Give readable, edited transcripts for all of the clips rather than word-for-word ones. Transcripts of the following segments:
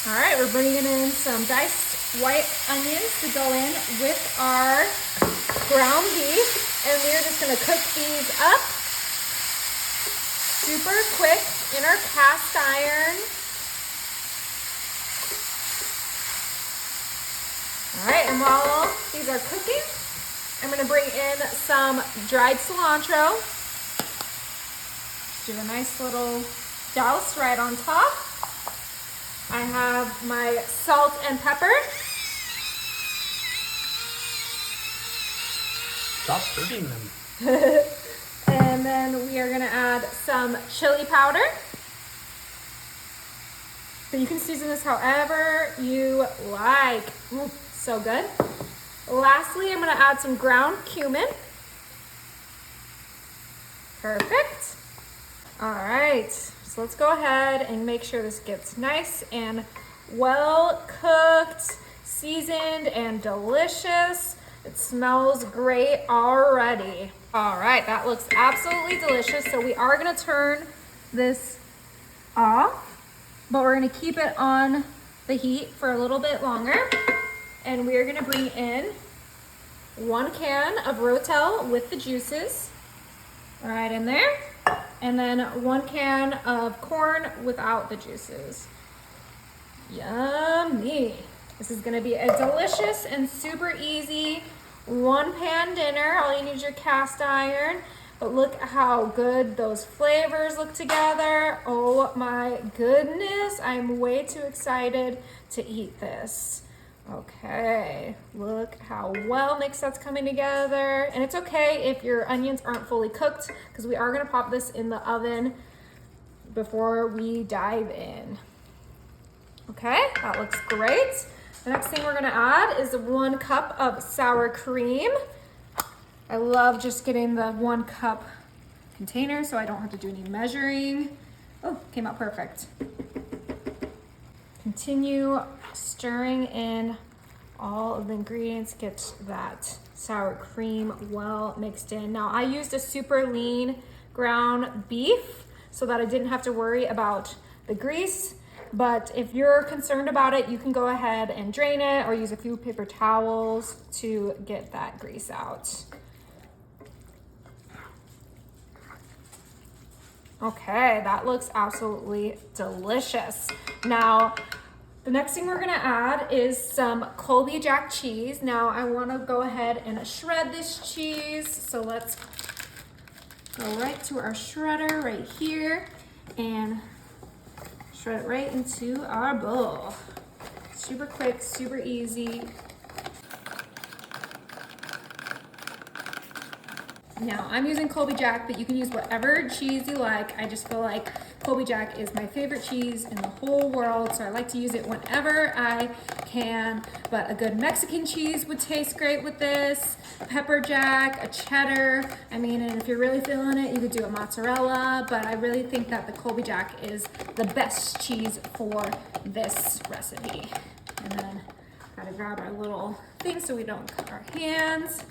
All right, we're bringing in some diced white onions to go in with our ground beef, and we're just gonna cook these up super quick in our cast iron. All right, and while these are cooking, I'm gonna bring in some dried cilantro. Do a nice little douse right on top. I have my salt and pepper. Stop hurting them. And then we are gonna add some chili powder. So you can season this however you like. Ooh, so good. Lastly, I'm gonna add some ground cumin. Perfect. All right, so let's go ahead and make sure this gets nice and well cooked, seasoned, and delicious. It smells great already. All right, that looks absolutely delicious. So we are gonna turn this off, but we're gonna keep it on the heat for a little bit longer. And we're gonna bring in 1 can of Rotel with the juices right in there. And then 1 can of corn without the juices. Yummy. This is gonna be a delicious and super easy 1-pan dinner. All you need is your cast iron. But look how good those flavors look together. Oh my goodness, I'm way too excited to eat this. Okay, look how well mixed that's coming together. And it's okay if your onions aren't fully cooked because we are gonna pop this in the oven before we dive in. Okay, that looks great. The next thing we're gonna add is 1 cup of sour cream. I love just getting the 1 cup container so I don't have to do any measuring. Oh, came out perfect. Continue stirring in all of the ingredients, get that sour cream well mixed in. Now I used a super lean ground beef so that I didn't have to worry about the grease, but if you're concerned about it, you can go ahead and drain it or use a few paper towels to get that grease out. Okay, that looks absolutely delicious. Now, the next thing we're gonna add is some Colby Jack cheese. Now, I wanna go ahead and shred this cheese. So let's go right to our shredder right here and shred it right into our bowl. Super quick, super easy. Now, I'm using Colby Jack, but you can use whatever cheese you like. I just feel like Colby Jack is my favorite cheese in the whole world, so I like to use it whenever I can. But a good Mexican cheese would taste great with this. Pepper Jack, a cheddar. I mean, and if you're really feeling it, you could do a mozzarella, but I really think that the Colby Jack is the best cheese for this recipe. And then gotta grab our little thing so we don't cut our hands.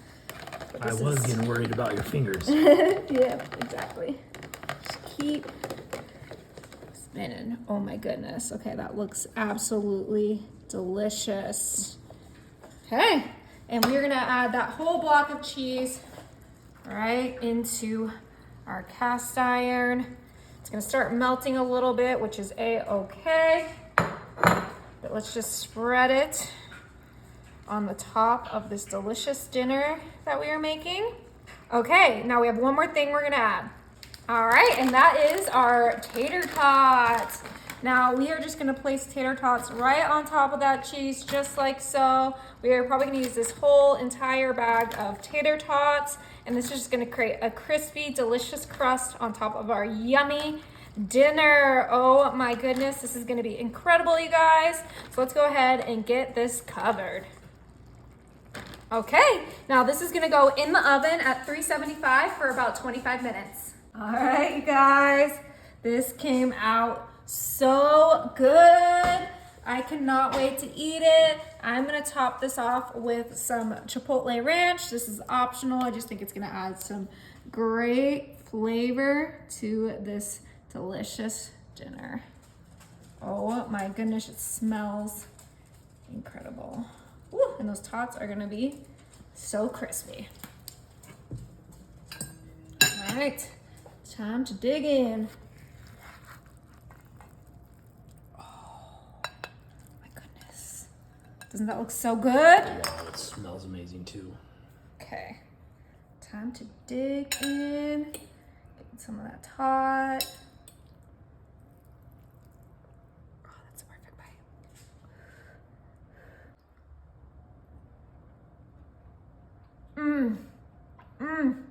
I was getting worried about your fingers. Yeah, exactly. Just keep spinning. Oh my goodness. Okay, that looks absolutely delicious. Okay, and we're gonna add that whole block of cheese right into our cast iron. It's gonna start melting a little bit, which is a-okay. But let's just spread it on the top of this delicious dinner that we are making. Okay, now we have one more thing we're gonna add. All right, and that is our tater tots. Now we are just gonna place tater tots right on top of that cheese, just like so. We are probably gonna use this whole entire bag of tater tots, and this is just gonna create a crispy, delicious crust on top of our yummy dinner. Oh my goodness, this is gonna be incredible, you guys. So let's go ahead and get this covered. Okay, now this is gonna go in the oven at 375 for about 25 minutes. All right, you guys, this came out so good. I cannot wait to eat it. I'm gonna top this off with some Chipotle ranch. This is optional. I just think it's gonna add some great flavor to this delicious dinner. Oh my goodness, it smells incredible. Woo, and those tots are gonna be so crispy. All right, time to dig in. Oh my goodness. Doesn't that look so good? Wow, it smells amazing too. Okay, time to dig in. Get some of that tot. Oh, that's a perfect bite. Mmm. Mmm.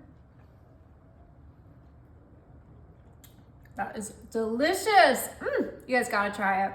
That is delicious. Mmm. You guys gotta try it.